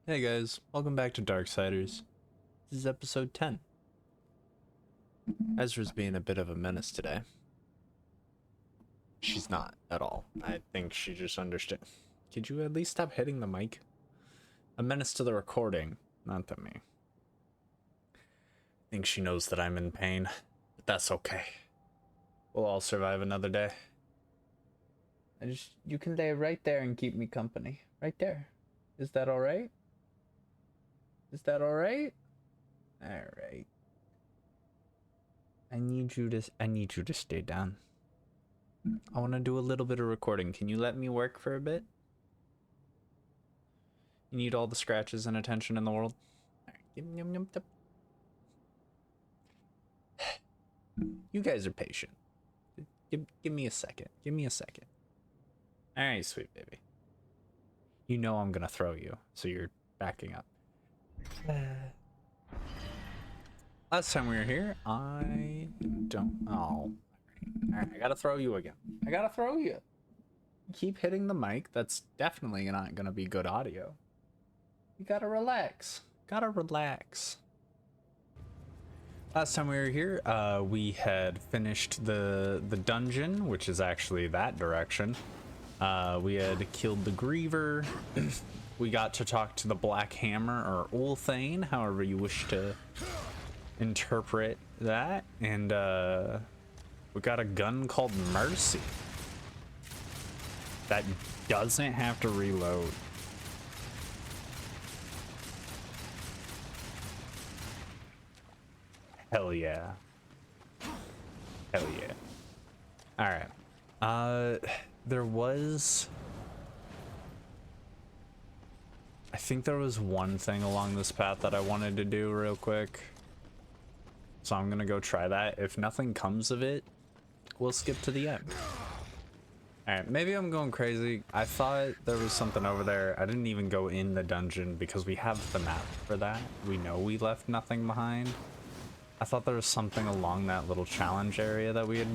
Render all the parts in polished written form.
Hey guys, welcome back to Darksiders. This is episode 10. Ezra's being a bit of a menace today. She's not at all. I think she just understood. Could you at least stop hitting the mic? A menace to the recording, not to me. I think she knows that I'm in pain, but that's okay. We'll all survive another day. You can lay right there and keep me company. Right there. Is that alright? Is that alright? Alright. I need you to stay down. I want to do a little bit of recording. Can you let me work for a bit? You need all the scratches and attention in the world. Alright. You guys are patient. Give me a second. Give me a second. Alright, sweet baby. You know I'm gonna throw you, so you're backing up. Last time we were here, I don't... Oh. Alright, I gotta throw you again. I gotta throw you. Keep hitting the mic. That's definitely not gonna be good audio. You gotta relax. Gotta relax. Last time we were here, we had finished the dungeon, which is actually that direction. We had killed the Griever. We got to talk to the Black Hammer, or Ulthane, however you wish to interpret that, and we got a gun called Mercy that doesn't have to reload. Hell yeah. Hell yeah. Alright. There was... I think there was one thing along this path that I wanted to do real quick. So I'm gonna go try that. If nothing comes of it, we'll skip to the end. Alright, maybe I'm going crazy. I thought there was something over there. I didn't even go in the dungeon because we have the map for that. We know we left nothing behind. I thought there was something along that little challenge area that we had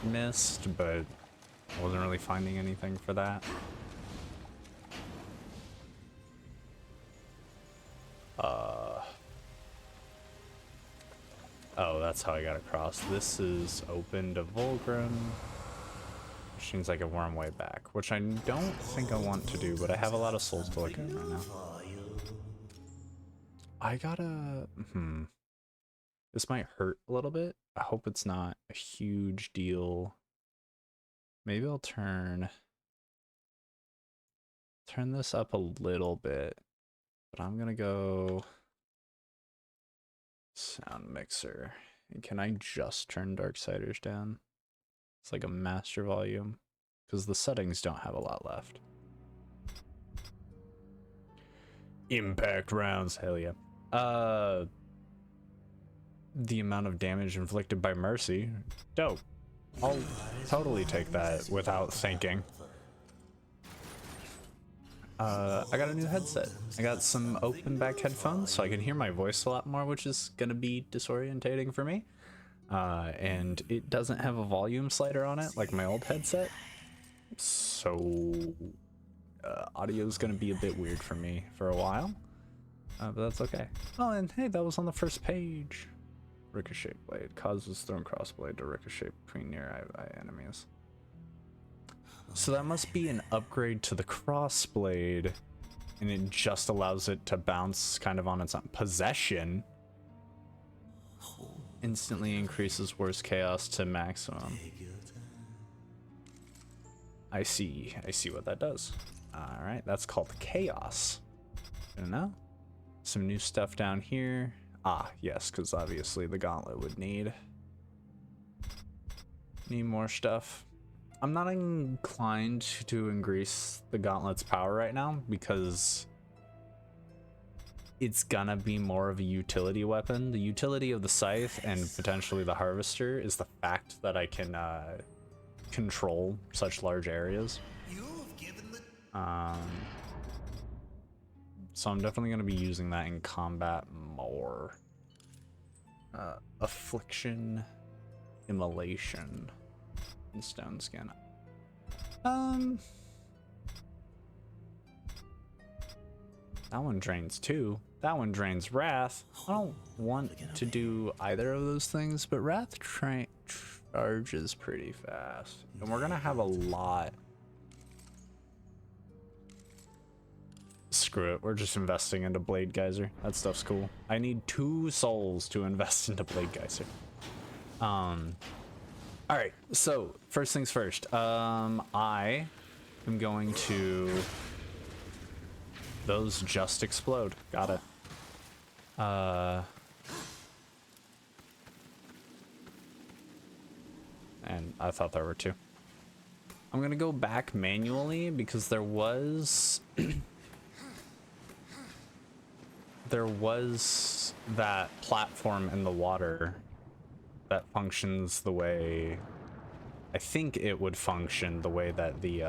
missed, but I wasn't really finding anything for that. Oh, that's how I got across. This is open to Volgrim, which seems like a worm way back, which I don't think I want to do, but I have a lot of souls to look at right now. I gotta... This might hurt a little bit. I hope it's not a huge deal. Maybe I'll turn this up a little bit, but I'm gonna go sound mixer. And can I just turn Darksiders down? It's like a master volume, because the settings don't have a lot left. Impact rounds, hell yeah. The amount of damage inflicted by Mercy, dope. I'll totally take that without thinking. I got a new headset. I got some open back headphones so I can hear my voice a lot more, which is gonna be disorientating for me. And it doesn't have a volume slider on it like my old headset, so audio is gonna be a bit weird for me for a while, but that's okay. Oh, and hey, that was on the first page. Ricochet blade causes thrown crossblade to ricochet between nearby enemies. So that must be an upgrade to the crossblade, and it just allows it to bounce kind of on its own. Possession instantly increases worst chaos to maximum. I see what that does. All right, that's called chaos. I don't know. Some new stuff down here. Ah, yes, because obviously the gauntlet would need more stuff. I'm not inclined to increase the gauntlet's power right now because it's gonna be more of a utility weapon. The utility of the scythe and potentially the harvester is the fact that I can control such large areas. So I'm definitely going to be using that in combat more. Affliction, immolation, and stone skin. That one drains too. That one drains wrath. I don't want to do either of those things, but wrath charges pretty fast. And we're gonna have a lot. Screw it, we're just investing into Blade Geyser. That stuff's cool. I need 2 souls to invest into Blade Geyser. Alright, so first things first. I am going to... Those just explode. Got it. And I thought there were 2. I'm gonna go back manually because there was... there was that platform in the water that functions the way... I think it would function the way that the,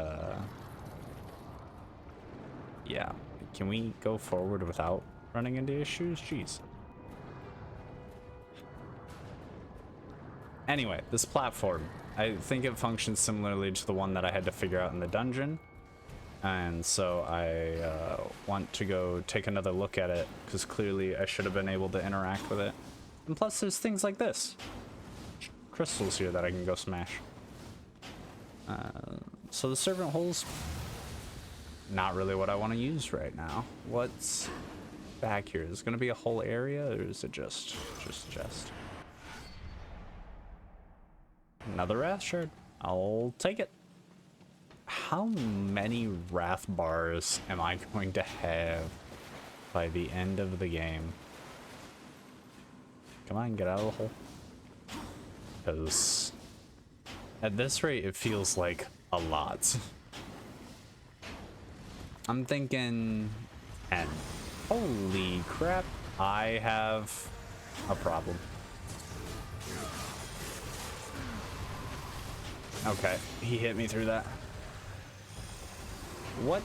yeah. Can we go forward without running into issues? Jeez. Anyway, this platform, I think it functions similarly to the one that I had to figure out in the dungeon. And so I want to go take another look at it, because clearly I should have been able to interact with it. And plus there's things like this. Crystals here that I can go smash. So the servant hole's not really what I want to use right now. What's back here? Is it going to be a whole area, or is it just chest? Another wrath shard. I'll take it. How many wrath bars am I going to have by the end of the game? Come on, get out of the hole. Because at this rate, it feels like a lot. I'm thinking 10. Holy crap, I have a problem. Okay, he hit me through that. What?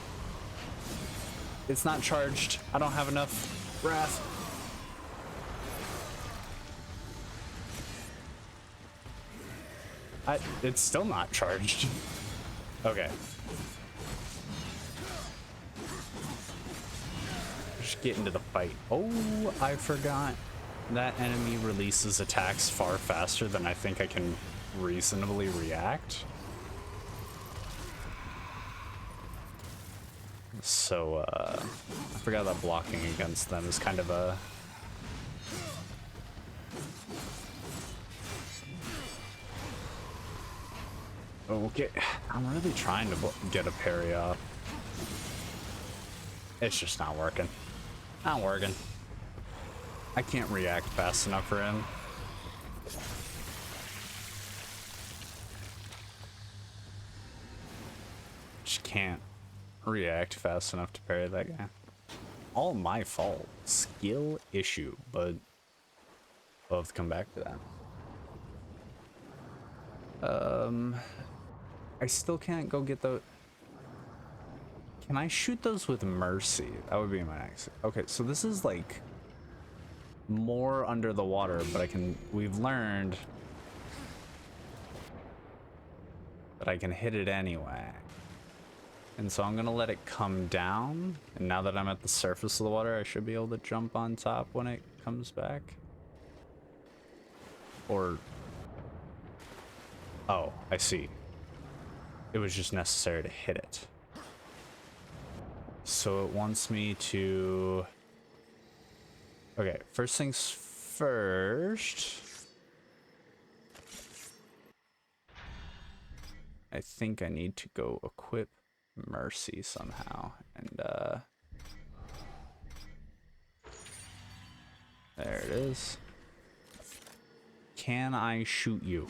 It's not charged. I don't have enough wrath. It's still not charged. Okay. Just get into the fight. Oh, I forgot. That enemy releases attacks far faster than I think I can reasonably react. So, I forgot that blocking against them is kind of a... Okay, I'm really trying to get a parry off. It's just not working. Not working. I can't react fast enough for him. Just can't react fast enough to parry that guy. All my fault. Skill issue, but we'll have to come back to that. I still can't go get the... Can I shoot those with mercy? That would be my next... Okay, so this is like more under the water, but I can... We've learned that I can hit it anyway. And so I'm gonna let it come down, and now that I'm at the surface of the water, I should be able to jump on top when it comes back. Or... Oh, I see. It was just necessary to hit it. So it wants me to... Okay, first things first. I think I need to go equip Mercy somehow. And, there it is. Can I shoot you?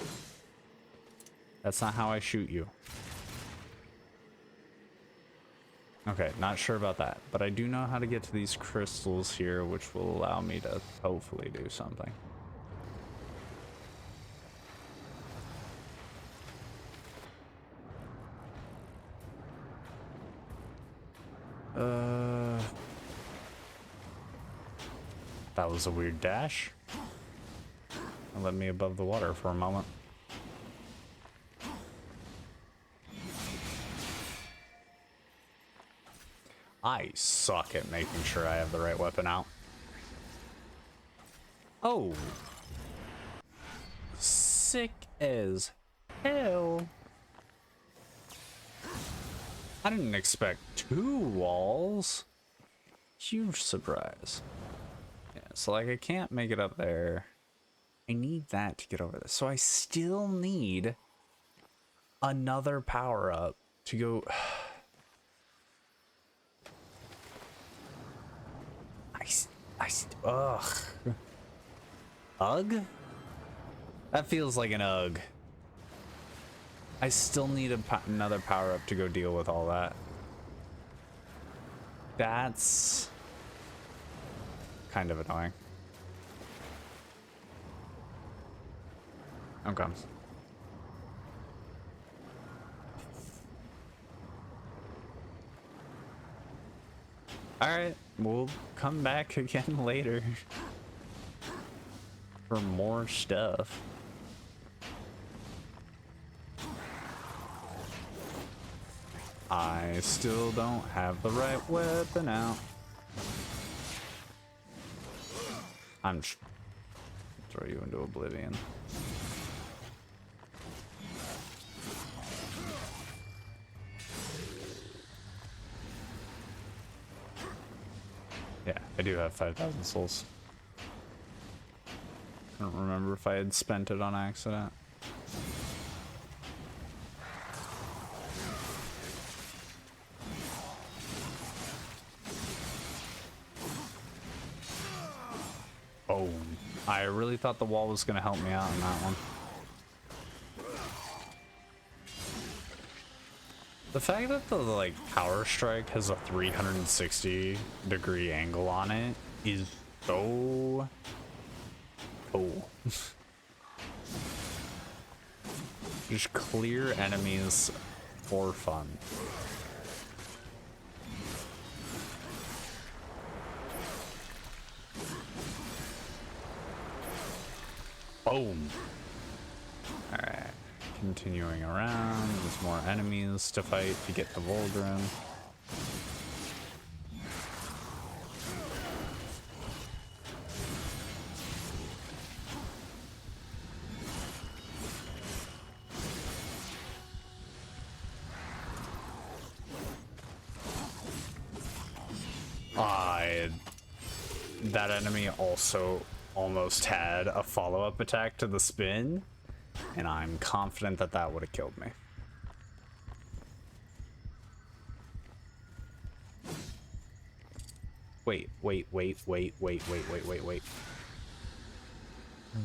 That's not how I shoot you. Okay, not sure about that, but I do know how to get to these crystals here, which will allow me to hopefully do something. That was a weird dash. It let me above the water for a moment. I suck at making sure I have the right weapon out. Oh. Sick as hell. I didn't expect 2 walls. Huge surprise. Yeah, so like I can't make it up there. I need that to get over this. So I still need another power up to go. Ugh. Ugh? That feels like an ugh. I still need another power up to go deal with all that. That's kind of annoying. Okay. Alright, we'll come back again later for more stuff. I still don't have the right weapon out. I'm throw you into oblivion. Yeah, I do have 5,000 souls. I don't remember if I had spent it on accident. Oh, I really thought the wall was going to help me out in that one. The fact that the like power strike has a 360-degree angle on it is so cool. Just clear enemies for fun. Boom. Alright. Continuing around. There's more enemies to fight to get the Volgrim. That enemy also almost had a follow-up attack to the spin, and I'm confident that that would have killed me. Wait.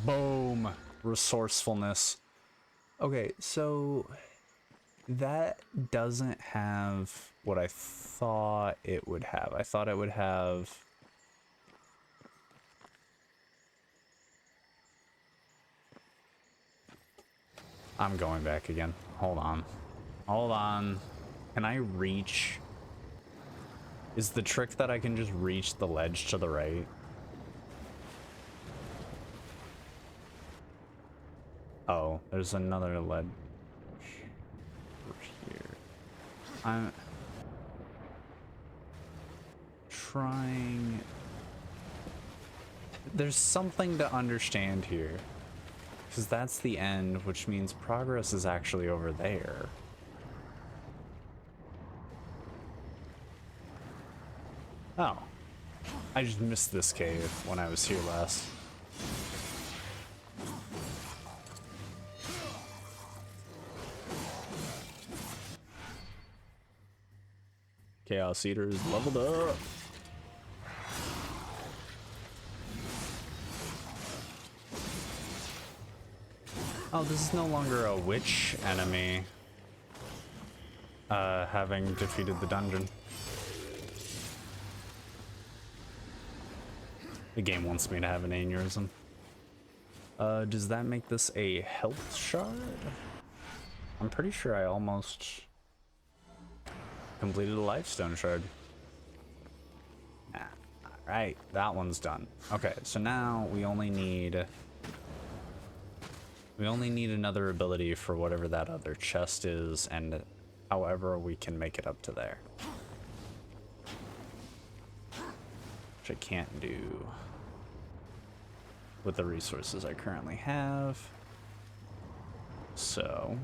Boom. Resourcefulness. Okay, so that doesn't have what I thought it would have. I thought it would have... I'm going back again. Hold on. Hold on. Can I reach? Is the trick that I can just reach the ledge to the right? Oh, there's another ledge over here. I'm trying. There's something to understand here. Because that's the end, which means progress is actually over there. Oh. I just missed this cave when I was here last. Chaos Eater is leveled up. Oh, this is no longer a witch enemy, having defeated the dungeon. The game wants me to have an aneurysm. Does that make this a health shard? I'm pretty sure I almost completed a lifestone shard. Nah. Alright, that one's done. Okay, so now we only need another ability for whatever that other chest is, and however we can make it up to there. which I can't do with the resources I currently have. So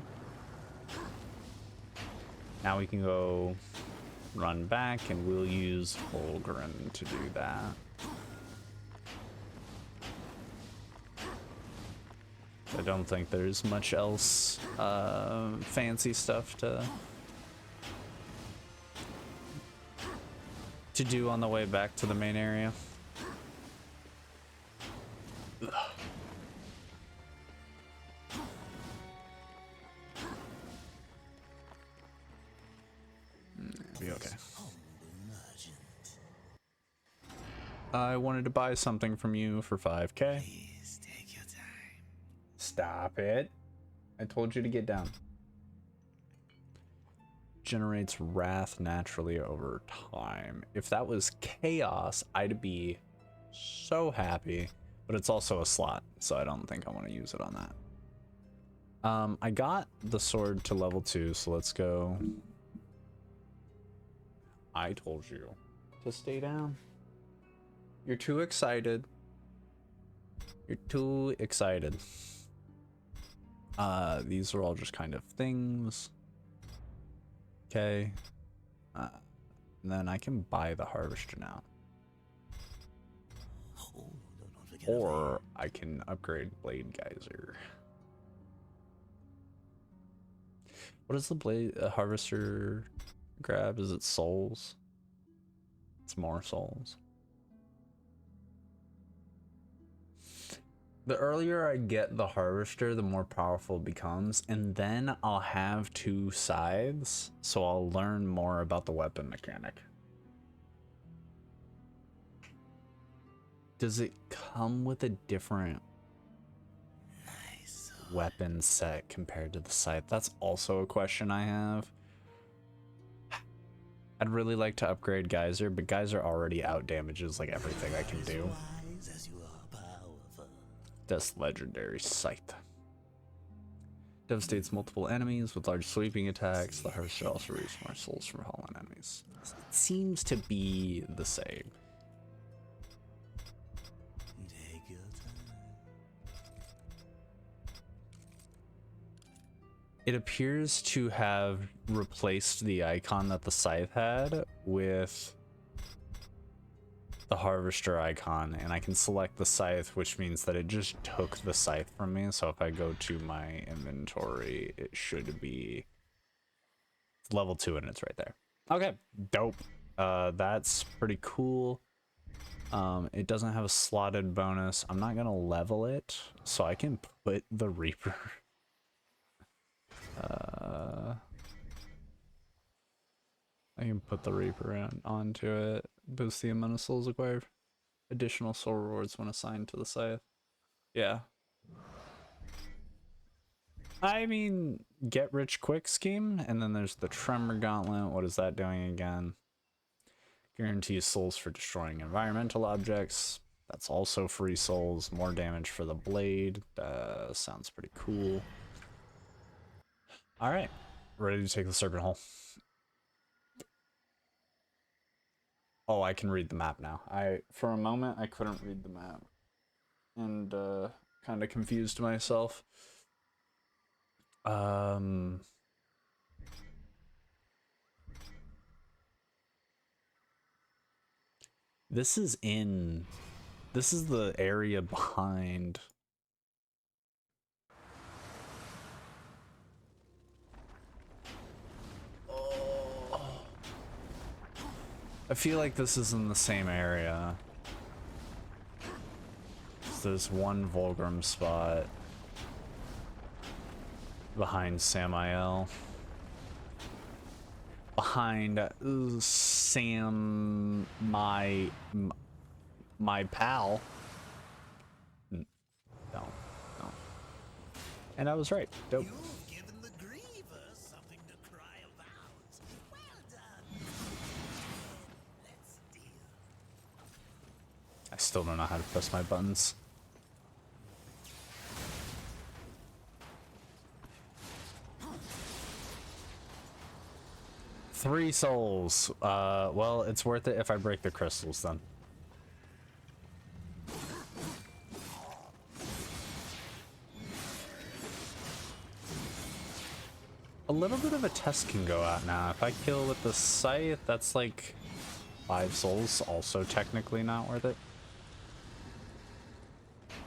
now we can go run back, and we'll use Fulgrim to do that. I don't think there's much else fancy stuff to do on the way back to the main area. Ugh. Be okay. I wanted to buy something from you for 5K. Please take your time. Stop it. I told you to get down. Generates wrath naturally over time. If that was chaos, I'd be so happy, but it's also a slot, so I don't think I want to use it on that. I got the sword to level 2, so let's go. I told you to stay down. You're too excited. You're too excited. These are all just kind of things. Okay. And then I can buy the harvester now. Or I can upgrade Blade Geyser. What does the blade harvester grab? Is it souls? It's more souls. The earlier I get the harvester, the more powerful it becomes, and then I'll have 2 scythes, so I'll learn more about the weapon mechanic. Does it come with a different weapon set compared to the scythe? That's also a question I have. I'd really like to upgrade Geyser, but Geyser already out damages like everything I can do. That's legendary scythe. Devastates multiple enemies with large sweeping attacks. The harvester also reaps more souls from fallen enemies. It seems to be the same. Take your time. It appears to have replaced the icon that the scythe had with the harvester icon, and I can select the scythe, which means that it just took the scythe from me. So if I go to my inventory, it should be level 2 and it's right there. Okay, dope. That's pretty cool. It doesn't have a slotted bonus. I'm not gonna level it, so I can put the Reaper. I can put the Reaper onto it. Boost the amount of souls acquired. Additional soul rewards when assigned to the scythe. Yeah. I mean, get rich quick scheme, and then there's the Tremor Gauntlet. What is that doing again? Guarantees souls for destroying environmental objects. That's also free souls. More damage for the blade. Sounds pretty cool. All right, ready to take the serpent hole. Oh, I can read the map now. For a moment, I couldn't read the map. And, kind of confused myself. This is the area behind. I feel like this is in the same area. There's one Vulgrim spot behind Samael. Behind Sam, my pal. No. And I was right. Dope. I still don't know how to press my buttons. Three souls. Well, it's worth it if I break the crystals then. A little bit of a test can go out now. If I kill with the scythe, that's like 5 souls. Also technically not worth it.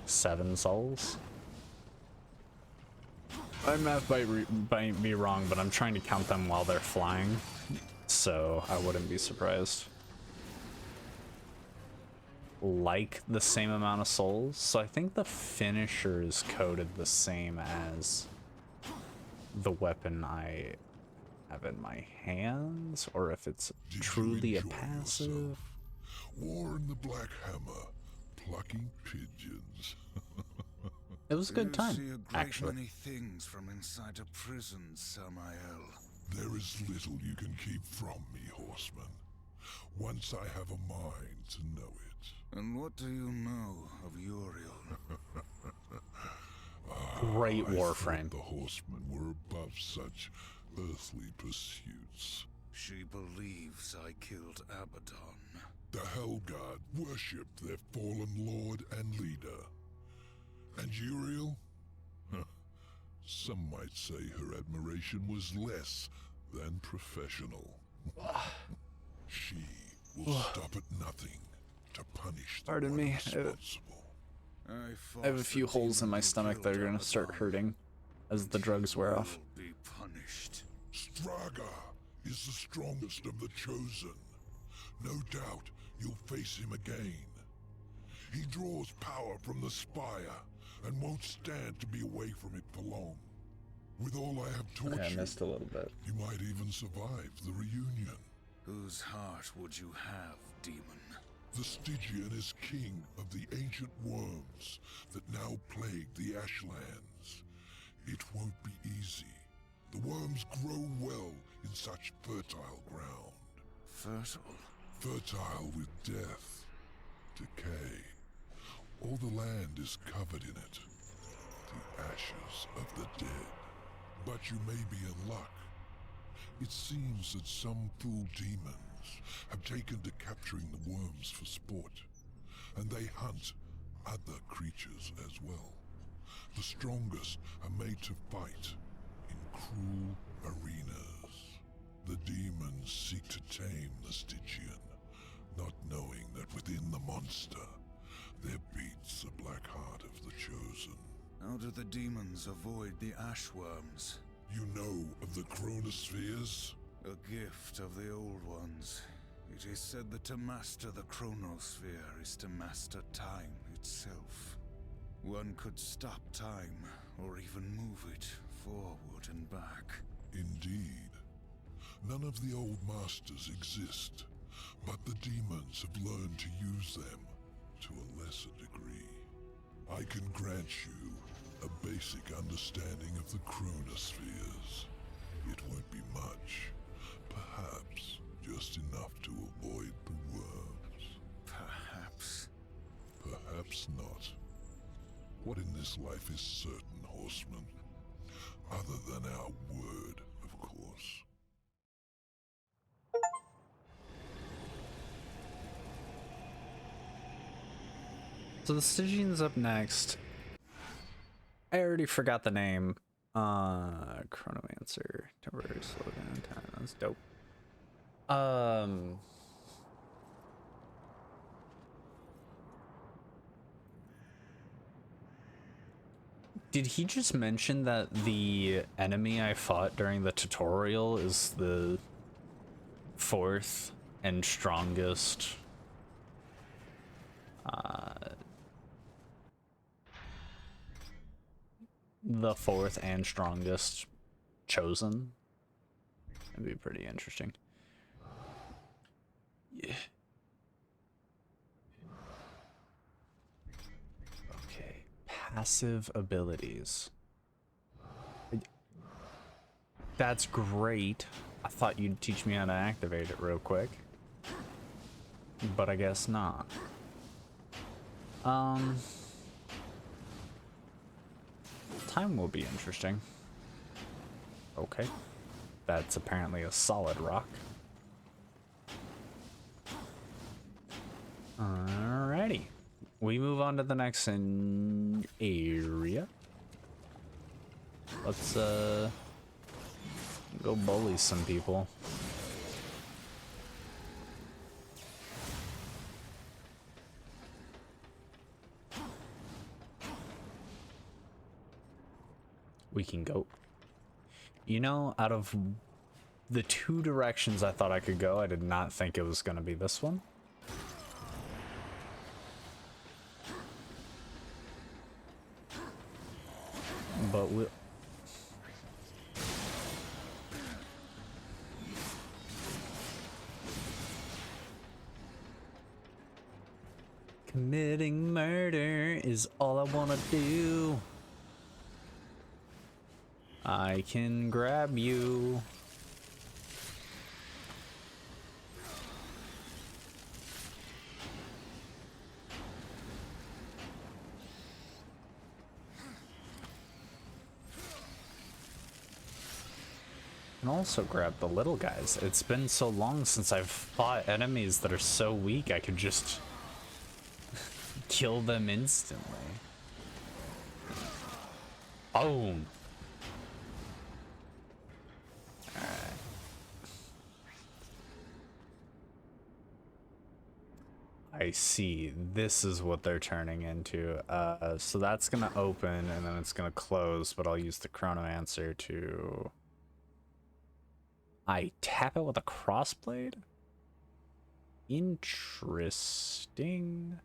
7 souls. My math might be wrong, but I'm trying to count them while they're flying, so I wouldn't be surprised. Like the same amount of souls, so I think the finisher is coded the same as the weapon I have in my hands, or if it's truly a passive. War in the Black Hammer, plucking pigeons. It was a good You time, see a great actually. many things from inside a prison, Samael. There is little you can keep from me, horseman. Once I have a mind to know it. And what do you know of Uriel? Great I warframe. thought the horsemen were above such earthly pursuits. She believes I killed Abaddon. The Hellguard worshipped their fallen lord and leader. And Uriel? Some might say her admiration was less than professional. She will stop at nothing to punish the Pardon one me, responsible. I have a few holes in my stomach that are gonna start hurting as the drugs wear off. Be punished. Straga is the strongest of the chosen. No doubt you'll face him again. He draws power from the spire and won't stand to be away from it for long. With all I have taught I you, missed a little bit. you might even survive the reunion. Whose heart would you have, demon? The Stygian is king of the ancient worms that now plague the Ashlands. It won't be easy. The worms grow well in such fertile ground. Fertile? Fertile with death, decay. All the land is covered in it. The ashes of the dead. But you may be in luck. It seems that some fool demons have taken to capturing the worms for sport, and they hunt other creatures as well. The strongest are made to fight in cruel arenas. The demons seek to tame the Stygian, not knowing that within the monster there beats the black heart of the chosen. How do the demons avoid the ashworms? You know of the chronospheres? A gift of the old ones. It is said that to master the chronosphere is to master time itself. One could stop time, or even move it forward and back. Indeed. None of the old masters exist, but the demons have learned to use them to a lesser degree. I can grant you a basic understanding of the chronospheres. It won't be much. Perhaps just enough to avoid the worms. Perhaps. Perhaps not. What in this life is certain, horseman? Other than our word, of course. So the Stygian's up next. I already forgot the name. Chronomancer. Temporary slowdown time. That's dope. Did he just mention that the enemy I fought during the tutorial is the 4th and strongest the 4th and strongest chosen? That'd be pretty interesting. Yeah. Okay, passive abilities. That's great. I thought you'd teach me how to activate it real quick, but I guess not. Time will be interesting. Okay. That's apparently a solid rock. Alrighty. We move on to the next area. Let's Go bully some people. We can go. You know, out of the two directions I thought I could go, I did not think it was going to be this one. But we'll... Committing murder is all I want to do. I can grab you. And also grab the little guys. It's been so long since I've fought enemies that are so weak I could just kill them instantly. Boom. I see. This is what they're turning into. So that's gonna open and then it's gonna close, but I'll use the chronomancer to... I tap it with a crossblade? Interesting.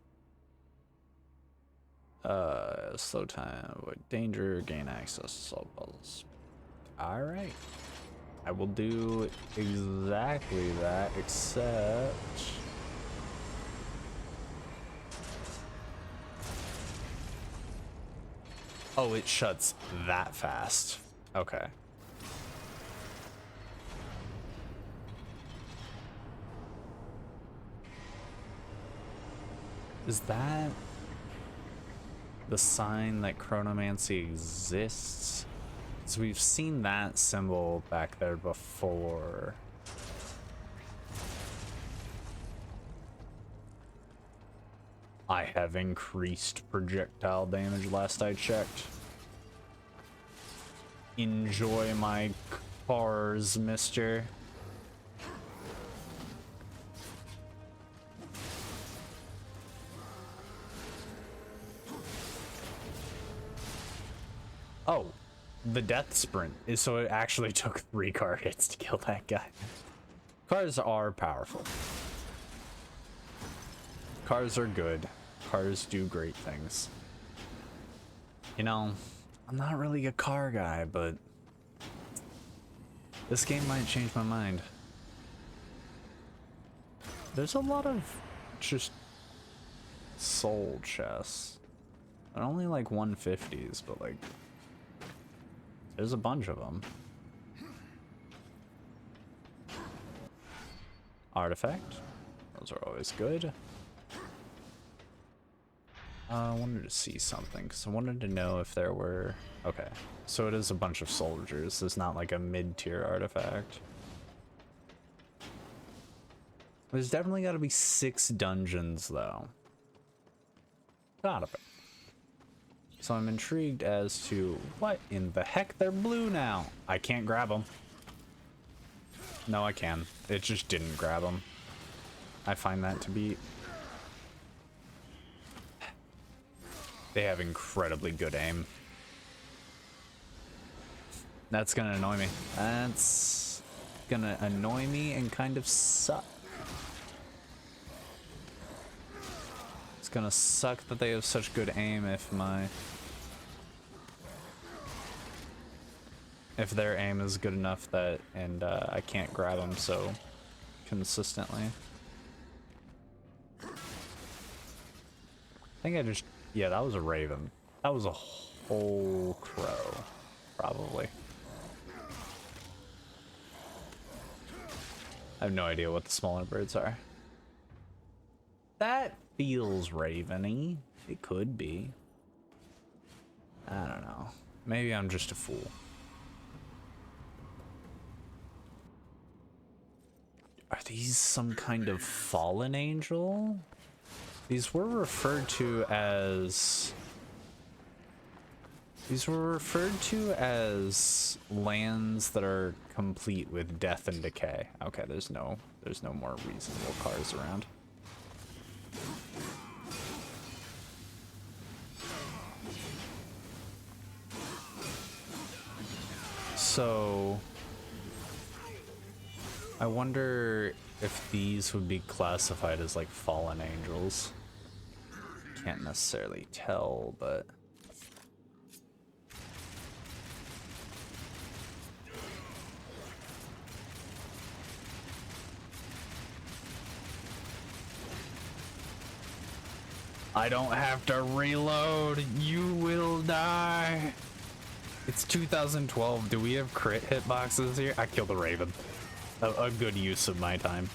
Slow time, avoid danger, gain access to solve puzzles. Alright. I will do exactly that, except... Oh, it shuts that fast. Okay. Is that the sign that chronomancy exists? So we've seen that symbol back there before. I have increased projectile damage last I checked. Enjoy my cars, mister. Oh, the death sprint is so it actually took 3 car hits to kill that guy. Cars are powerful. Cars are good. Cars do great things. You know, I'm not really a car guy, but this game might change my mind. There's a lot of just soul chests. They're only like 150s, but like there's a bunch of them. Artifact. Those are always good. I wanted to see something, because I wanted to know if there were... Okay, so it is a bunch of soldiers. It's not like a mid-tier artifact. There's definitely got to be 6 dungeons, though. Gotta be. So I'm intrigued as to what in the heck, they're blue now. I can't grab them. No, I can. It just didn't grab them. I find that to be... They have incredibly good aim. That's gonna annoy me. That's gonna annoy me and kind of suck. It's gonna suck that they have such good aim if their aim is good enough that I can't grab them so consistently. I think I just... Yeah, that was a raven. That was a whole crow, probably. I have no idea what the smaller birds are. That feels raven-y. It could be. I don't know. Maybe I'm just a fool. Are these some kind of fallen angel? These were referred to as These were referred to as lands that are complete with death and decay. Okay, there's no more reasonable cars around. So I wonder if these would be classified as like fallen angels. Can't necessarily tell, but I don't have to reload. You will die. It's 2012. Do we have crit hitboxes here? I killed a raven. A good use of my time.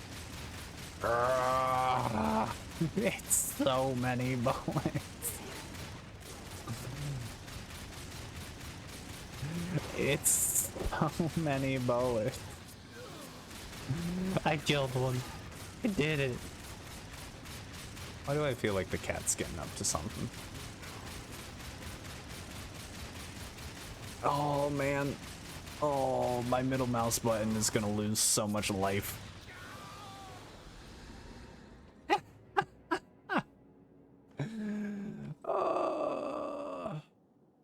It's so many bullets. It's so many bullets. I killed one. I did it. Why do I feel like the cat's getting up to something? Oh man. Oh, my middle mouse button is gonna lose so much life.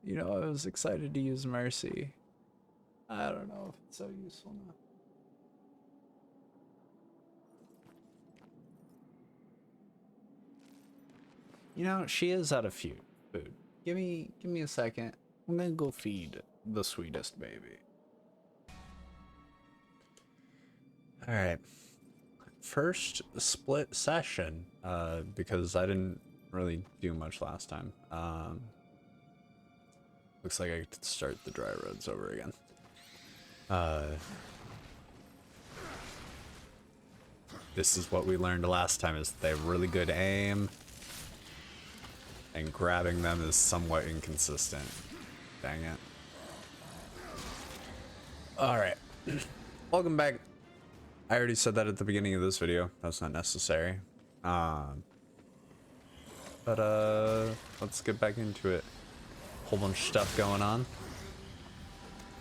You know, I was excited to use mercy. I don't know if it's so useful now. You know, she is out of food. Give me a second. I'm gonna go feed the sweetest baby. All right. First split session, because I didn't really do much last time. Looks like I could start the dry roads over again. This is what we learned last time, is they have really good aim. And grabbing them is somewhat inconsistent. Dang it. Alright. Welcome back. I already said that at the beginning of this video. That's not necessary. But let's get back into it. Whole bunch of stuff going on.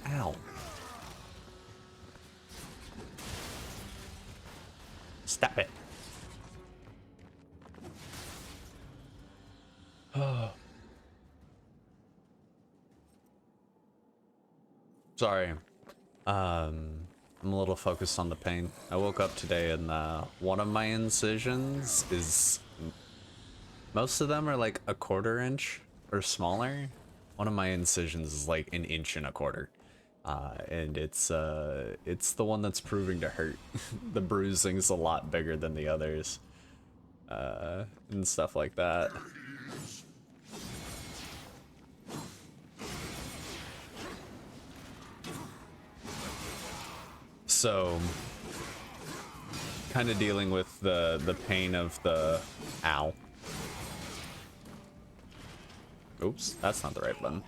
Ow. Stop it. Sorry. I'm a little focused on the pain. I woke up today and one of my incisions is... Most of them are like a 1/4 inch or smaller. One of my incisions is like 1 1/4 inches. And it's the one that's proving to hurt. The bruising's a lot bigger than the others. And stuff like that. So, kind of dealing with the pain of the... Ow. Oops, that's not the right button.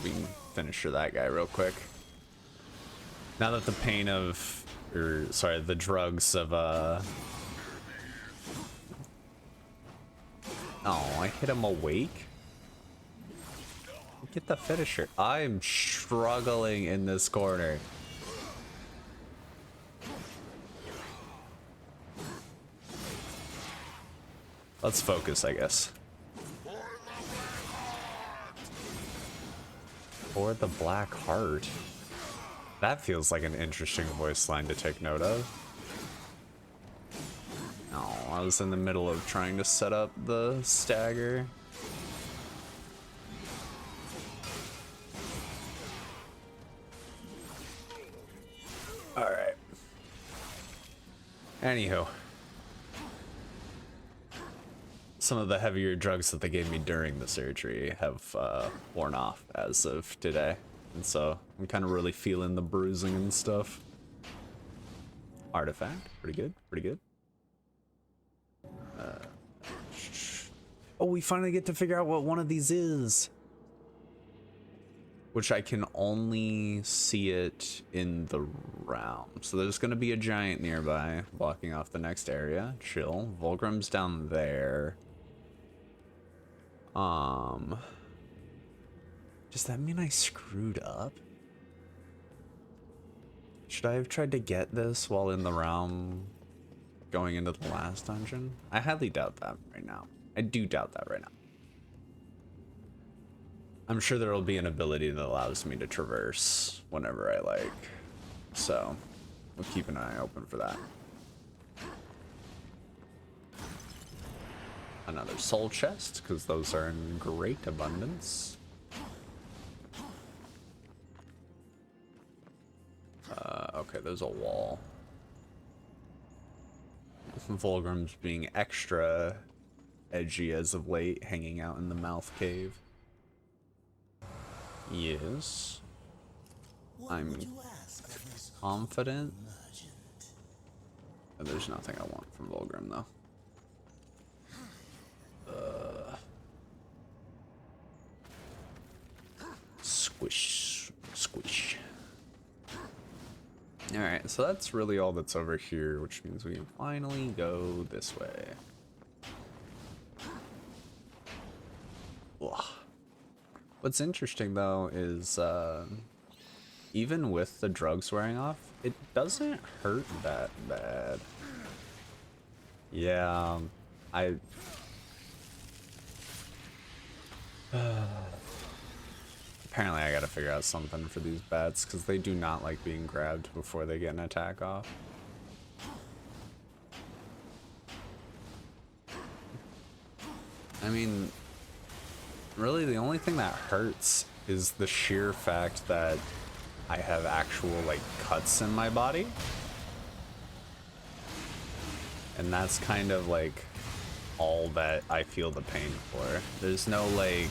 We can finish that guy real quick. Now that the pain of... Or, sorry, the drugs of, Oh, I hit him awake? Get the finisher. I'm struggling in this corner. Let's focus, I guess. Or the Black Heart. That feels like an interesting voice line to take note of. Oh, I was in the middle of trying to set up the stagger. Alright. Anywho. Some of the heavier drugs that they gave me during the surgery have worn off as of today. And so I'm kind of really feeling the bruising and stuff. Artifact, pretty good, pretty good. Oh, we finally get to figure out what one of these is. Which I can only see it in the realm. So there's going to be a giant nearby, blocking off the next area. Chill. Volgrim's down there. Does that mean I screwed up? Should I have tried to get this while in the realm going into the last dungeon? I highly doubt that right now. I do doubt that right now. I'm sure there will be an ability that allows me to traverse whenever I like. So, we'll keep an eye open for that. Another soul chest, because those are in great abundance. Okay, there's a wall. Vulgrim's being extra edgy as of late, hanging out in the mouth cave. Yes. I'm confident. There's nothing I want from Vulgrim, though. Squish. Squish. Alright, so that's really all that's over here, which means we can finally go this way. Ugh. What's interesting, though, is even with the drugs wearing off, it doesn't hurt that bad. Yeah, apparently I gotta figure out something for these bats, because they do not like being grabbed before they get an attack off. I mean, really the only thing that hurts is the sheer fact that I have actual, like, cuts in my body. And that's kind of, like, all that I feel the pain for. There's no, like...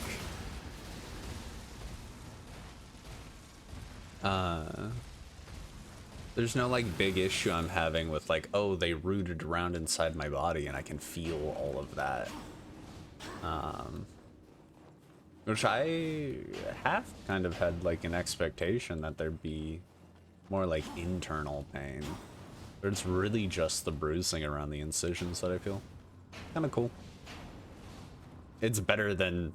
there's no, like, big issue I'm having with, like, oh, they rooted around inside my body and I can feel all of that. Which I have kind of had, like, an expectation that there'd be more, like, internal pain. But it's really just the bruising around the incisions that I feel. Kind of cool. It's better than,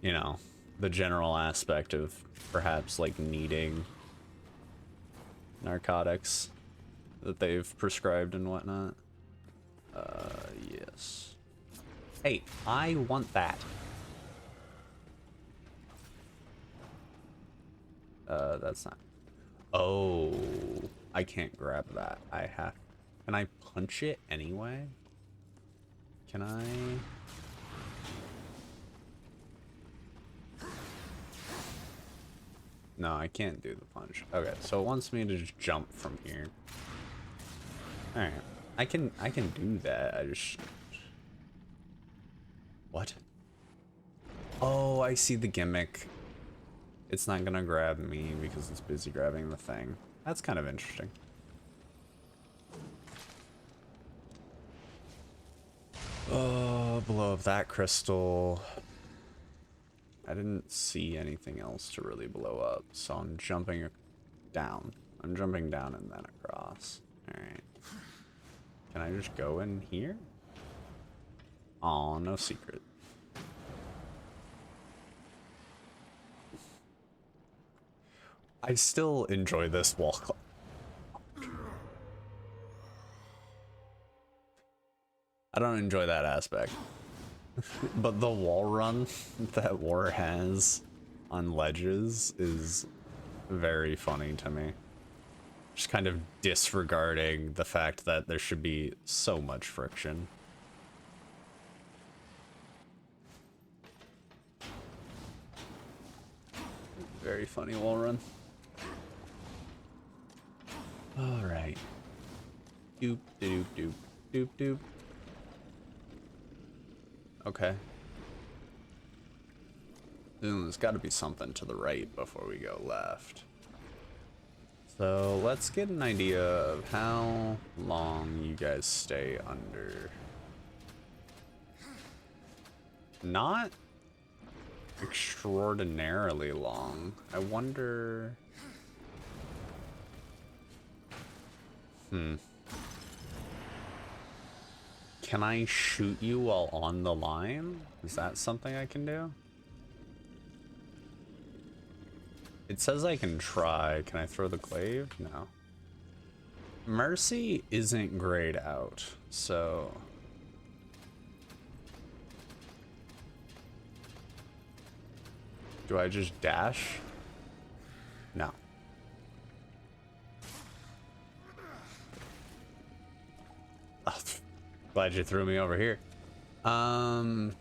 you know, the general aspect of perhaps, like, needing narcotics that they've prescribed and whatnot. Yes. Hey, I want that. That's not... Oh, I can't grab that. I have... Can I punch it anyway? Can I... No, I can't do the punch. Okay, so it wants me to just jump from here. Alright. I can do that. I just... What? Oh, I see the gimmick. It's not gonna grab me because it's busy grabbing the thing. That's kind of interesting. Oh, blow up that crystal. I didn't see anything else to really blow up, so I'm jumping down. I'm jumping down and then across. Alright. Can I just go in here? Aw, no secret. I still enjoy this wall climb. I don't enjoy that aspect. But the wall run that War has on ledges is very funny to me. Just kind of disregarding the fact that there should be so much friction. Very funny wall run. Alright. Doop, doop, doop, doop, doop. Okay. There's got to be something to the right before we go left. So let's get an idea of how long you guys stay under. Not extraordinarily long. I wonder... Can I shoot you while on the line? Is that something I can do? It says I can try. Can I throw the glaive? No. Mercy isn't grayed out, so... Do I just dash? No. Oh, glad you threw me over here. That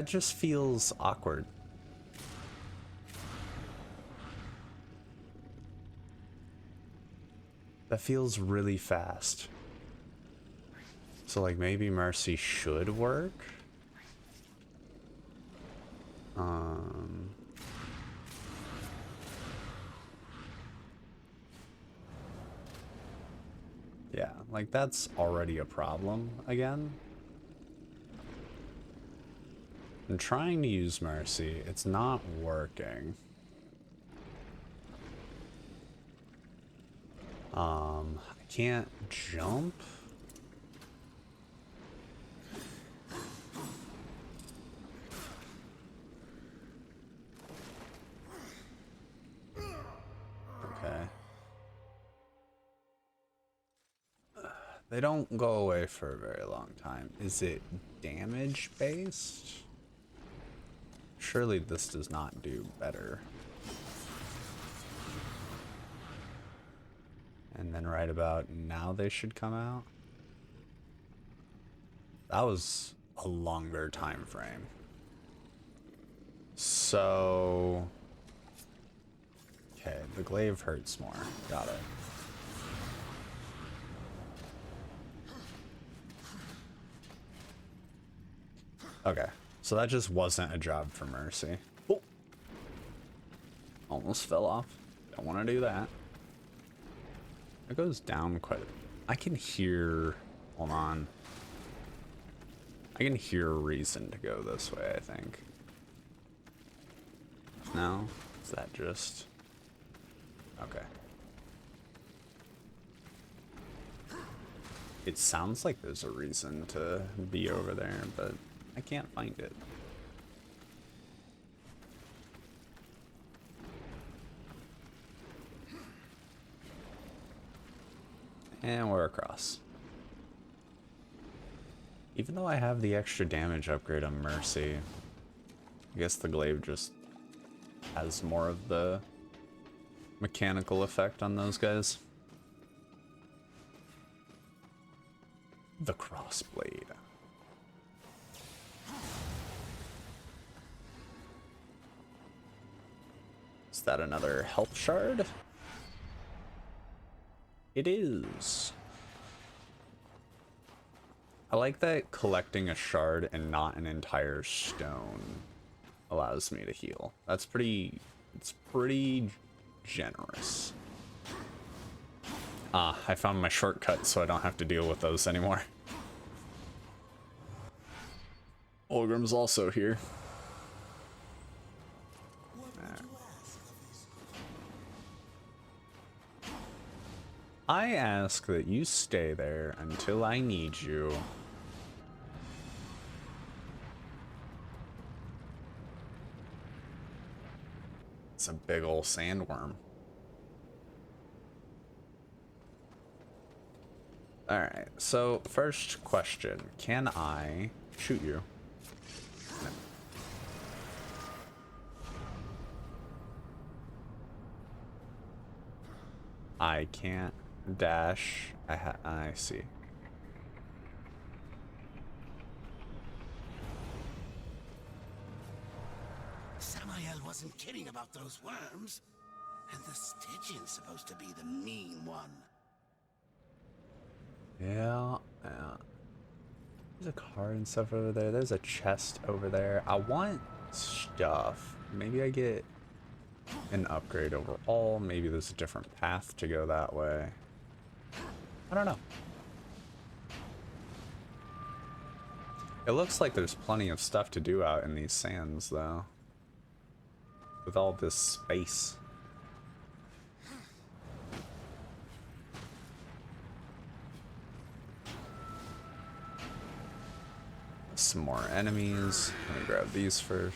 just feels awkward. That feels really fast. So like maybe Mercy should work. Yeah, like that's already a problem again. I'm trying to use Mercy. It's not working. I can't jump. Okay. They don't go away for a very long time. Is it damage based? Surely this does not do better. And then right about now they should come out. That was a longer time frame. So... Okay, the glaive hurts more. Got it. Okay, so that just wasn't a job for Mercy. Oh. Almost fell off. Don't want to do that. It goes down quite a bit. I can hear... Hold on. I can hear a reason to go this way, I think. No? Is that just... Okay. It sounds like there's a reason to be over there, but I can't find it. And we're across. Even though I have the extra damage upgrade on Mercy, I guess the glaive just has more of the mechanical effect on those guys. The crossblade. Is that another health shard? It is. I like that collecting a shard and not an entire stone allows me to heal. That's pretty... It's pretty generous. Ah, I found my shortcut so I don't have to deal with those anymore. Olgrim's also here. I ask that you stay there until I need you. It's a big ol' sandworm. Alright, so first question. Can I shoot you? No. I can't dash. I see. Samael wasn't kidding about those worms. And the Stygian's supposed to be the mean one. Yeah. There's a card and stuff over there. There's a chest over there. I want stuff. Maybe I get an upgrade overall. Maybe there's a different path to go that way. I don't know. It looks like there's plenty of stuff to do out in these sands, though. With all this space. Some more enemies. Let me grab these first.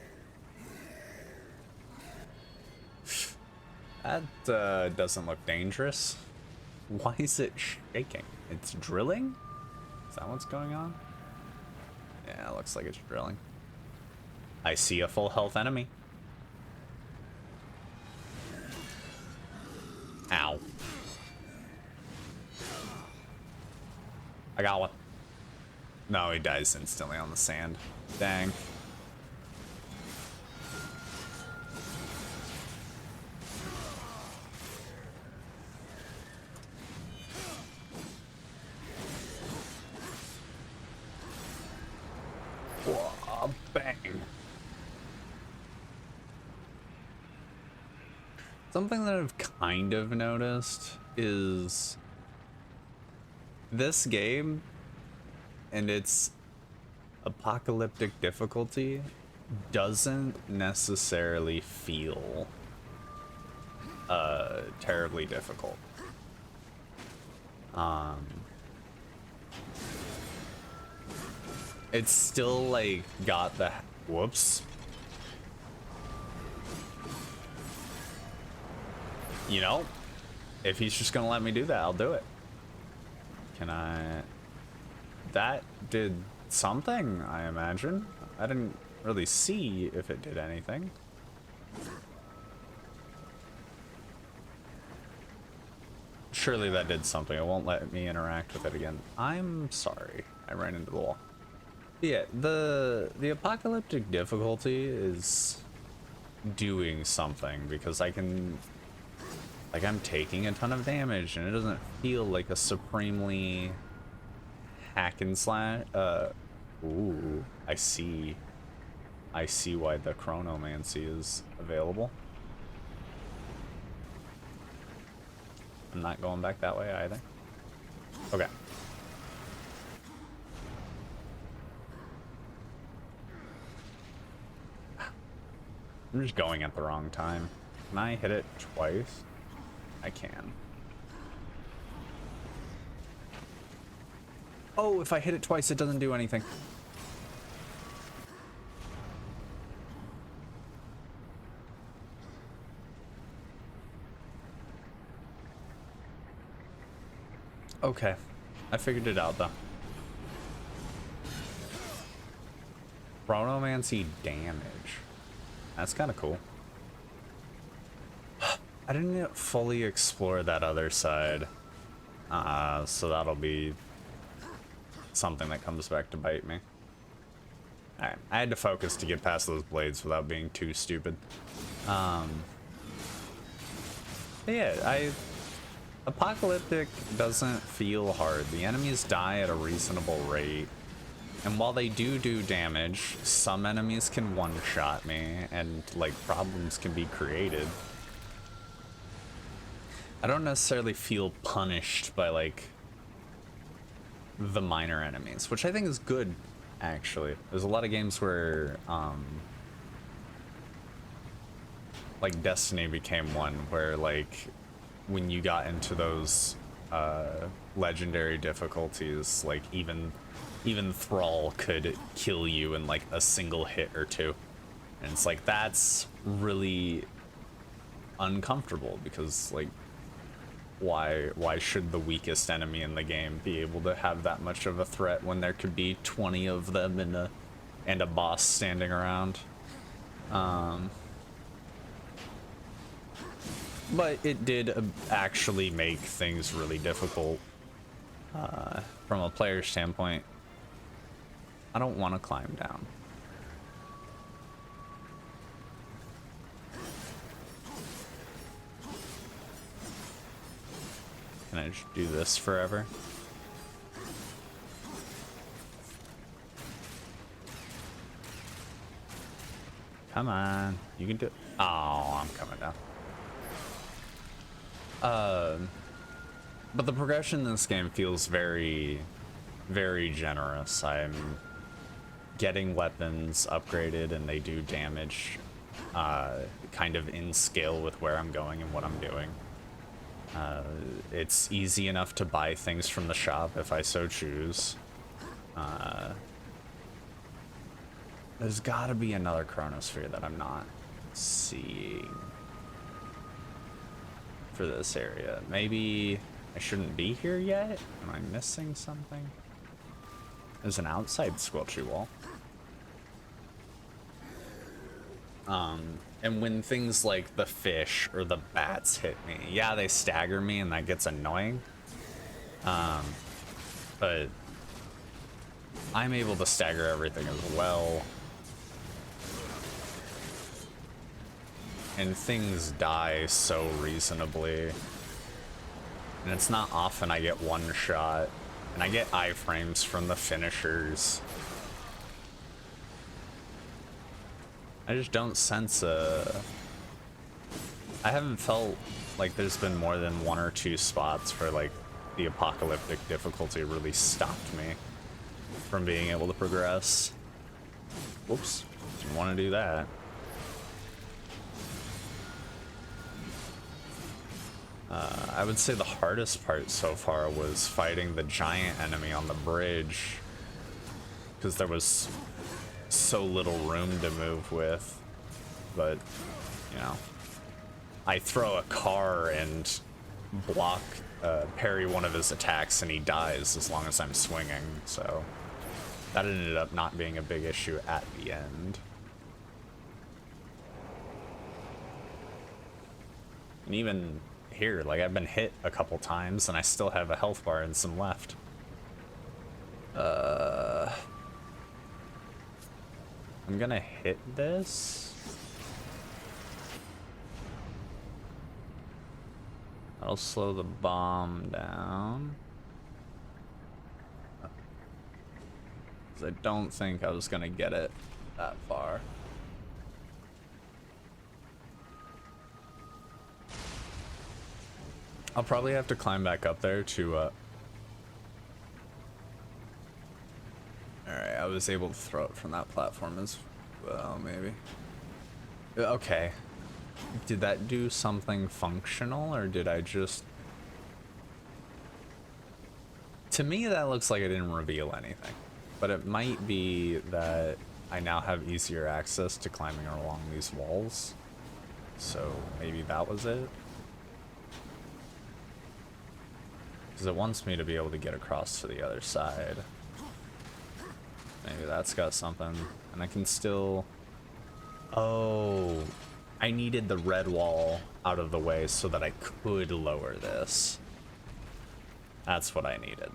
That doesn't look dangerous. Why is it shaking? It's drilling? Is that what's going on? Yeah, it looks like it's drilling. I see a full health enemy. Ow. I got one. No, he dies instantly on the sand. Dang. Whoa, bang. Something that I've kind of noticed is this game and its apocalyptic difficulty doesn't necessarily feel terribly difficult. It's still like got the whoops. You know, if he's just gonna let me do that, I'll do it. Can I? That did something, I imagine. I didn't really see if it did anything. Surely that did something. It won't let me interact with it again. I'm sorry. I ran into the wall. Yeah, the apocalyptic difficulty is doing something because I can, like, I'm taking a ton of damage and it doesn't feel like a supremely hack and slash. Ooh, I see why the chronomancy is available. I'm not going back that way either. Okay. I'm just going at the wrong time. Can I hit it twice? I can. Oh, if I hit it twice, it doesn't do anything. Okay. I figured it out, though. Chronomancy damage. That's kind of cool. I didn't fully explore that other side. So that'll be something that comes back to bite me. Alright, I had to focus to get past those blades without being too stupid. But yeah, Apocalyptic doesn't feel hard. The enemies die at a reasonable rate. And while they do damage, some enemies can one-shot me, and, like, problems can be created. I don't necessarily feel punished by, like, the minor enemies, which I think is good, actually. There's a lot of games where, like, Destiny became one, where, like, when you got into those, legendary difficulties, like, even Thrall could kill you in like a single hit or two. And it's like, that's really uncomfortable because, like, why should the weakest enemy in the game be able to have that much of a threat when there could be 20 of them and a boss standing around? But it did actually make things really difficult from a player standpoint. I don't want to climb down. Can I just do this forever? Come on, you can do it. Oh, I'm coming down. But the progression in this game feels very, very generous. I'm getting weapons upgraded and they do damage kind of in scale with where I'm going and what I'm doing. It's easy enough to buy things from the shop if I so choose. There's gotta be another chronosphere that I'm not seeing. for this area. Maybe I shouldn't be here yet? Am I missing something? There's an outside squelchy wall. And when things like the fish or the bats hit me, yeah, they stagger me and that gets annoying. But I'm able to stagger everything as well. And things die so reasonably. And it's not often I get one shot. And I get iframes from the finishers. I just don't sense I haven't felt like there's been more than 1 or 2 spots where like the apocalyptic difficulty really stopped me from being able to progress. Whoops, didn't want to do that. I would say the hardest part so far was fighting the giant enemy on the bridge, because there was so little room to move with. But, you know, I throw a car and block, parry one of his attacks and he dies as long as I'm swinging, so that ended up not being a big issue at the end. And even here, like, I've been hit a couple times and I still have a health bar and some left. I'm gonna hit this. I'll slow the bomb down. 'Cause I don't think I was gonna get it that far. I'll probably have to climb back up there to, Alright, I was able to throw it from that platform as well, maybe. Okay. Did that do something functional, or did I just... To me, that looks like it didn't reveal anything. But it might be that I now have easier access to climbing along these walls. So maybe that was it. Because it wants me to be able to get across to the other side. Maybe that's got something. And I can still... Oh, I needed the red wall out of the way so that I could lower this. That's what I needed.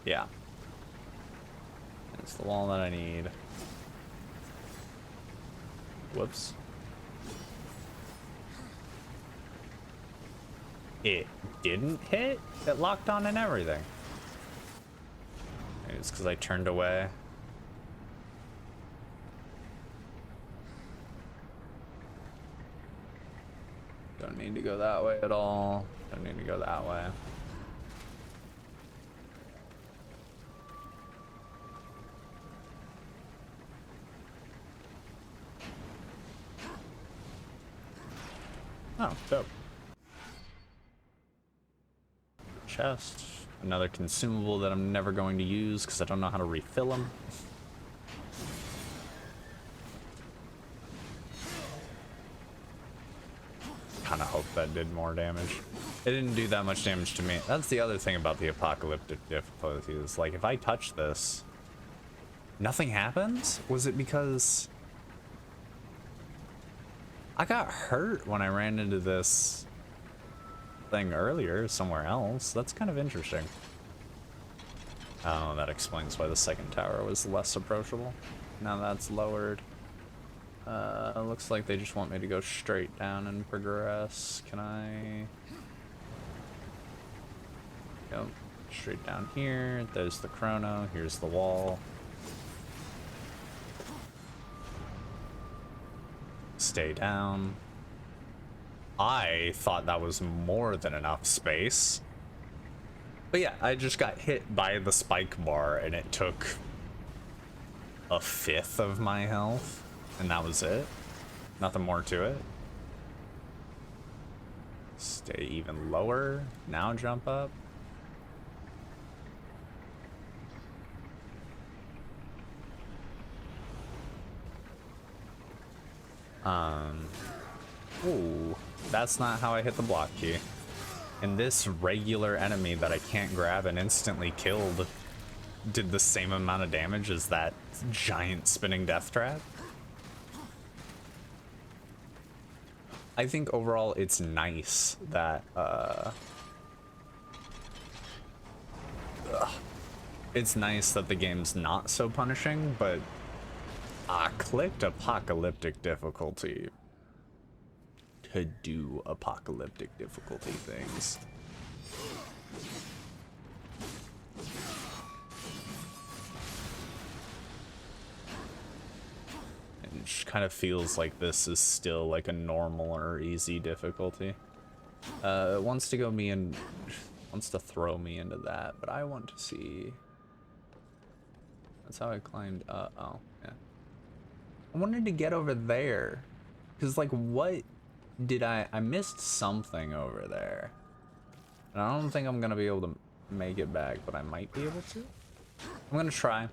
Yeah. It's the wall that I need. Whoops. It didn't hit? It locked on and everything. Maybe it's because I turned away. Don't need to go that way at all. Don't need to go that way. Oh, dope. Chest. Another consumable that I'm never going to use because I don't know how to refill them. Kind of hope that did more damage. It didn't do that much damage to me. That's the other thing about the apocalyptic difficulty is, like, if I touch this, nothing happens? Was it because I got hurt when I ran into this thing earlier somewhere else? That's kind of interesting. Oh, that explains why the second tower was less approachable. Now that's lowered. Looks like they just want me to go straight down and progress. Can I go straight down here? There's the chrono. Here's the wall. Stay down. I thought that was more than enough space. But yeah, I just got hit by the spike bar and it took a fifth of my health. And that was it. Nothing more to it. Stay even lower. Now jump up. Ooh, that's not how I hit the block key. And this regular enemy that I can't grab and instantly killed did the same amount of damage as that giant spinning death trap. I think overall it's nice that it's nice that the game's not so punishing, but I clicked apocalyptic difficulty to do apocalyptic difficulty things. It just kind of feels like this is still like a normal or easy difficulty. It wants to go me and wants to throw me into that, but I want to see. That's how I climbed. Oh, yeah. I wanted to get over there, cause like what did I missed something over there, and I don't think I'm gonna be able to make it back, but I might be able to. I'm gonna try.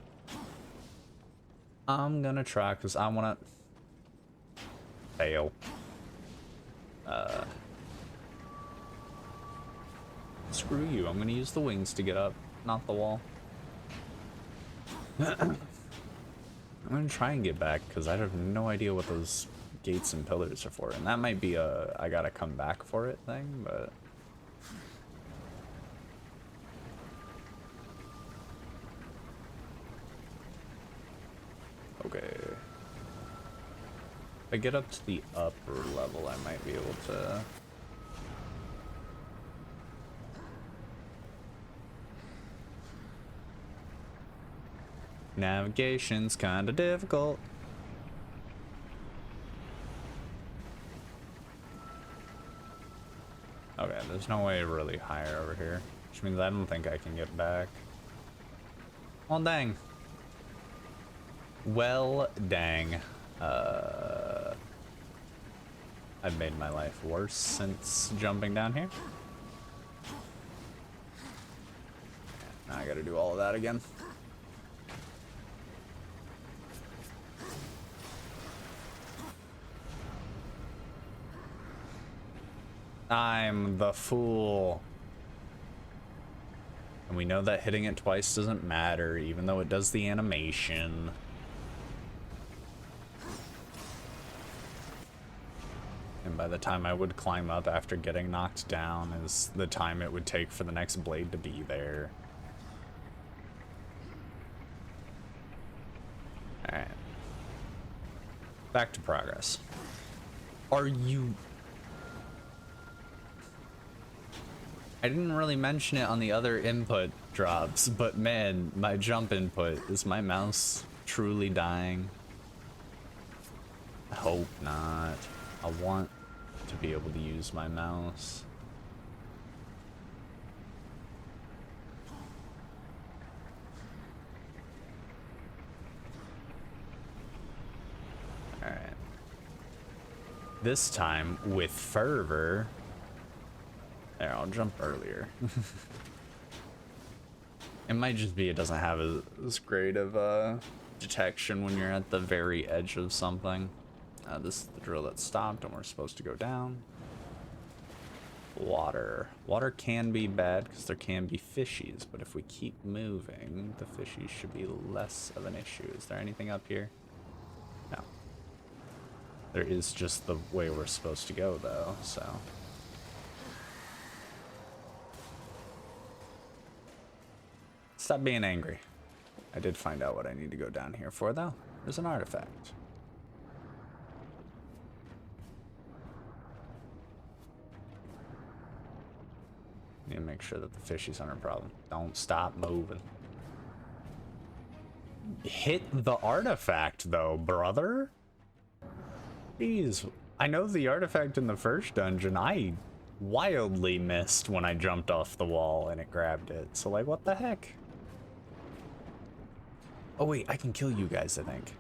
I'm gonna try because I want to fail. Screw you. I'm gonna use the wings to get up, not the wall. I'm gonna try and get back because I have no idea what those gates and pillars are for, and that might be a I gotta come back for it thing, but okay. If I get up to the upper level, I might be able to. Navigation's kind of difficult. Okay, there's no way really higher over here, which means I don't think I can get back. Oh, dang. Well, dang. I've made my life worse since jumping down here. Now I gotta do all of that again. I'm the fool. And we know that hitting it twice doesn't matter, even though it does the animation. And by the time I would climb up after getting knocked down is the time it would take for the next blade to be there. Alright. Back to progress. Are you... I didn't really mention it on the other input drops, but man, my jump input, is my mouse truly dying? I hope not. I want to be able to use my mouse. Alright. This time, with fervor... There, I'll jump earlier. It might just be it doesn't have as great of detection when you're at the very edge of something. This is the drill that stopped and we're supposed to go down. Water. Water can be bad because there can be fishies, but if we keep moving, the fishies should be less of an issue. Is there anything up here? No. There is just the way we're supposed to go though, so... Stop being angry. I did find out what I need to go down here for, though. There's an artifact. Need to make sure that the fishies aren't a problem. Don't stop moving. Hit the artifact, though, brother. Jeez. I know the artifact in the first dungeon, I wildly missed when I jumped off the wall and it grabbed it. So, like, what the heck? Oh wait, I can kill you guys, I think.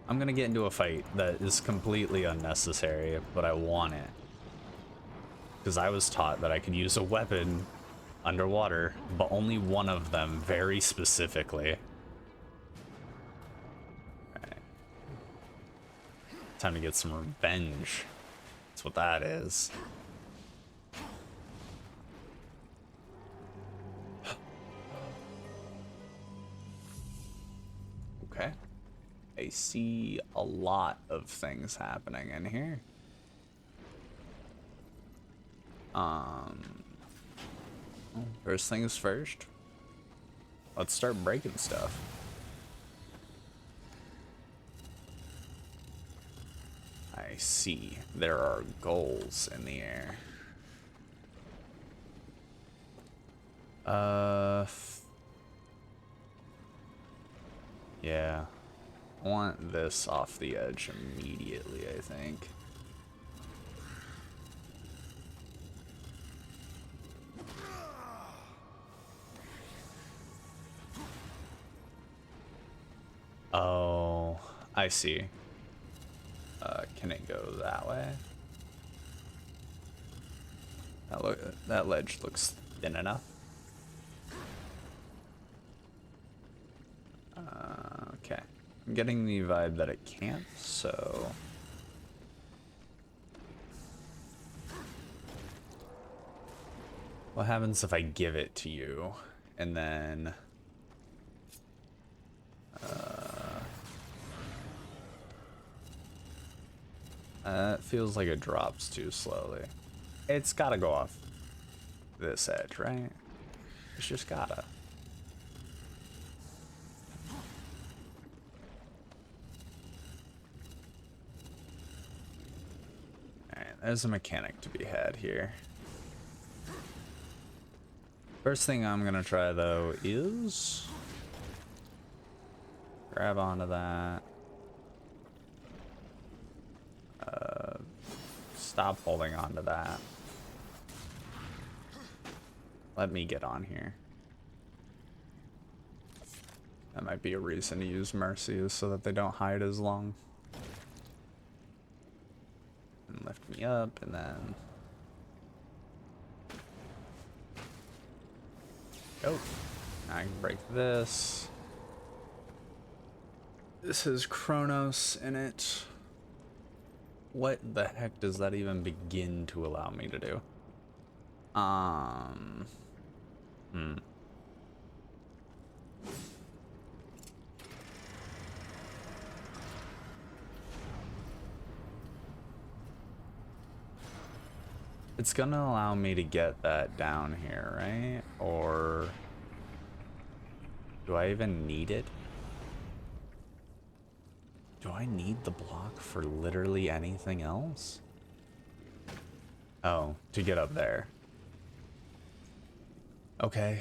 I'm gonna get into a fight that is completely unnecessary, but I want it. Because I was taught that I could use a weapon underwater, but only one of them very specifically. Alright. Time to get some revenge. That's what that is. Okay. I see a lot of things happening in here. First things first. Let's start breaking stuff. I see. There are goals in the air. Yeah. I want this off the edge immediately, I think. Oh, I see. Can it go that way? That ledge looks thin enough. Okay. I'm getting the vibe that it can't, so... What happens if I give it to you, and then... it feels like it drops too slowly. It's gotta go off this edge, right? It's just gotta. Alright, there's a mechanic to be had here. First thing I'm gonna try though is grab onto that. Stop holding on to that. Let me get on here. That might be a reason to use Mercy, is so that they don't hide as long. And lift me up, and then... Oh, now I can break this. This has Chronos in it. What the heck does that even begin to allow me to do? It's gonna allow me to get that down here, right? Or do I even need it? Do I need the block for literally anything else? Oh, to get up there. Okay.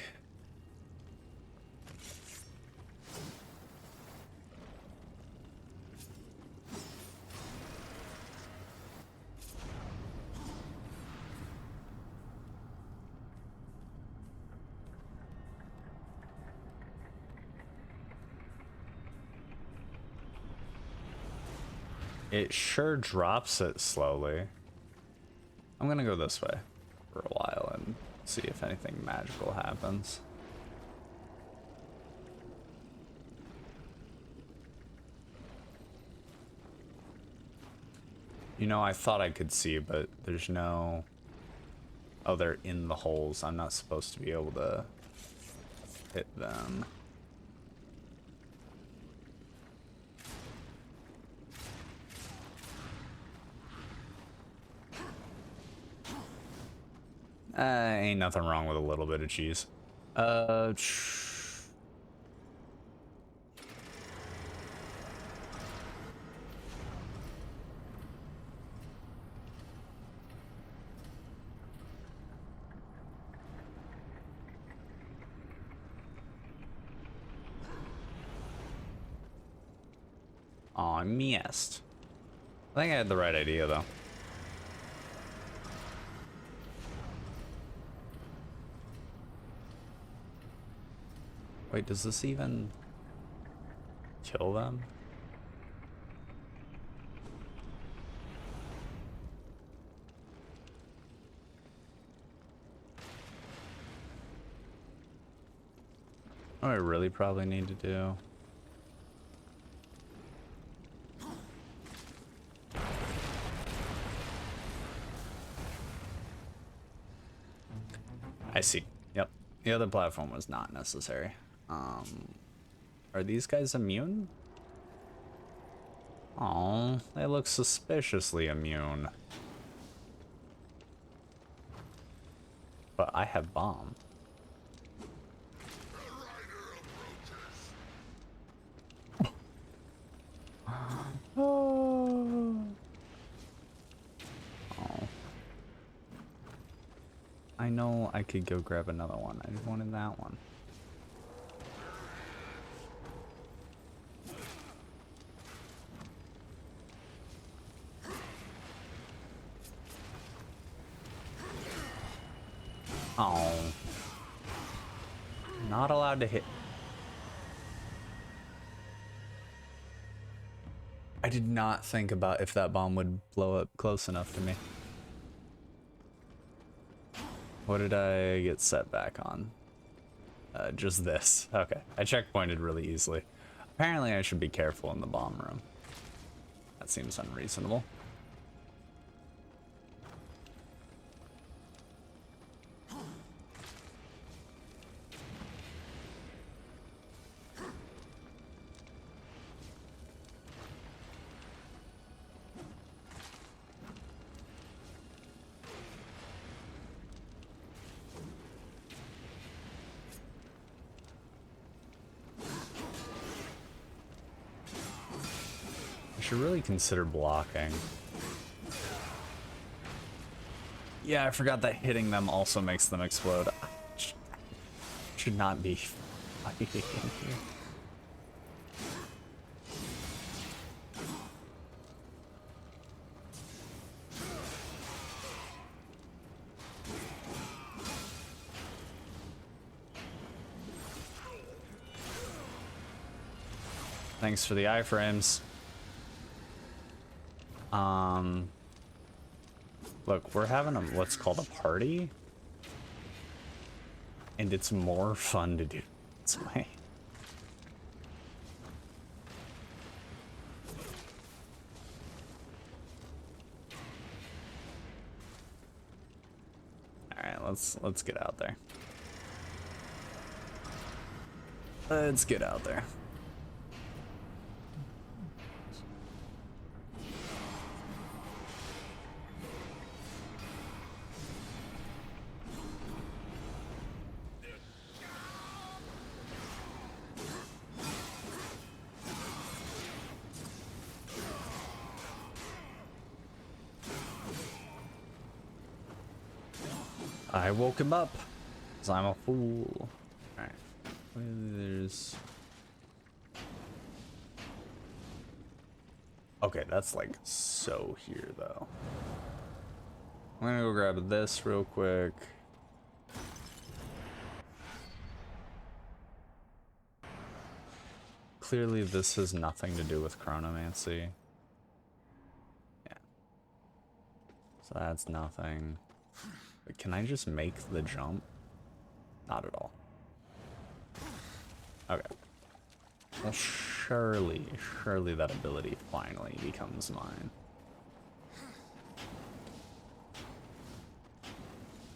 It sure drops it slowly. I'm gonna go this way for a while and see if anything magical happens. You know, I thought I could see, but there's no... Oh, they're in the holes. I'm not supposed to be able to hit them. Ain't nothing wrong with a little bit of cheese. Aw, I missed. I think I had the right idea, though. Wait, does this even kill them? What do I really probably need to do? I see. Yep. The other platform was not necessary. Are these guys immune? Oh, they look suspiciously immune. But I have bomb. Oh. I know I could go grab another one. I just wanted that one. Oh. Not allowed to hit. I did not think about if that bomb would blow up close enough to me. What did I get set back on? Just this. Okay. I checkpointed really easily. Apparently I should be careful in the bomb room. That seems unreasonable. I should really consider blocking. Yeah, I forgot that hitting them also makes them explode. Should not be fighting here. Thanks for the iframes. Look, we're having what's called a party, and it's more fun to do this way. All right, let's get out there. Let's get out there. I woke him up, because I'm a fool. Alright. There's... Okay, that's like so here, though. I'm gonna go grab this real quick. Clearly this has nothing to do with chronomancy. Yeah. So that's nothing. But can I just make the jump? Not at all. Okay. Well, surely that ability finally becomes mine.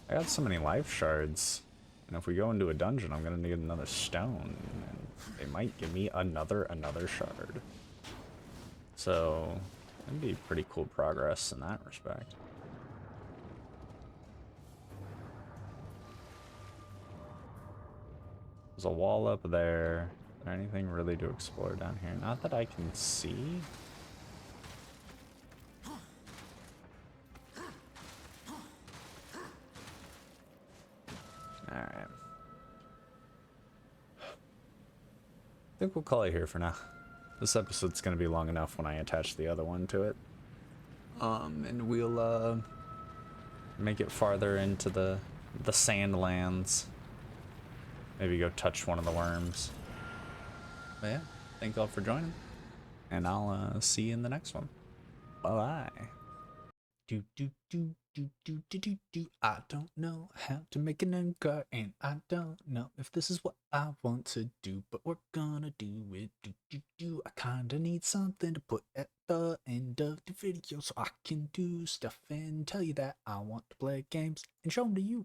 I got so many life shards. And if we go into a dungeon, I'm gonna need another stone. And they might give me another shard. So, that'd be pretty cool progress in that respect. There's a wall up there. Is there anything really to explore down here? Not that I can see. Alright. I think we'll call it here for now. This episode's gonna be long enough when I attach the other one to it. And we'll make it farther into the Sandlands. Maybe go touch one of the worms. But yeah, thank you all for joining. And I'll see you in the next one. Bye-bye. I don't know how to make an end card, and I don't know if this is what I want to do, but we're gonna do it. I kinda need something to put at the end of the video so I can do stuff and tell you that I want to play games and show them to you.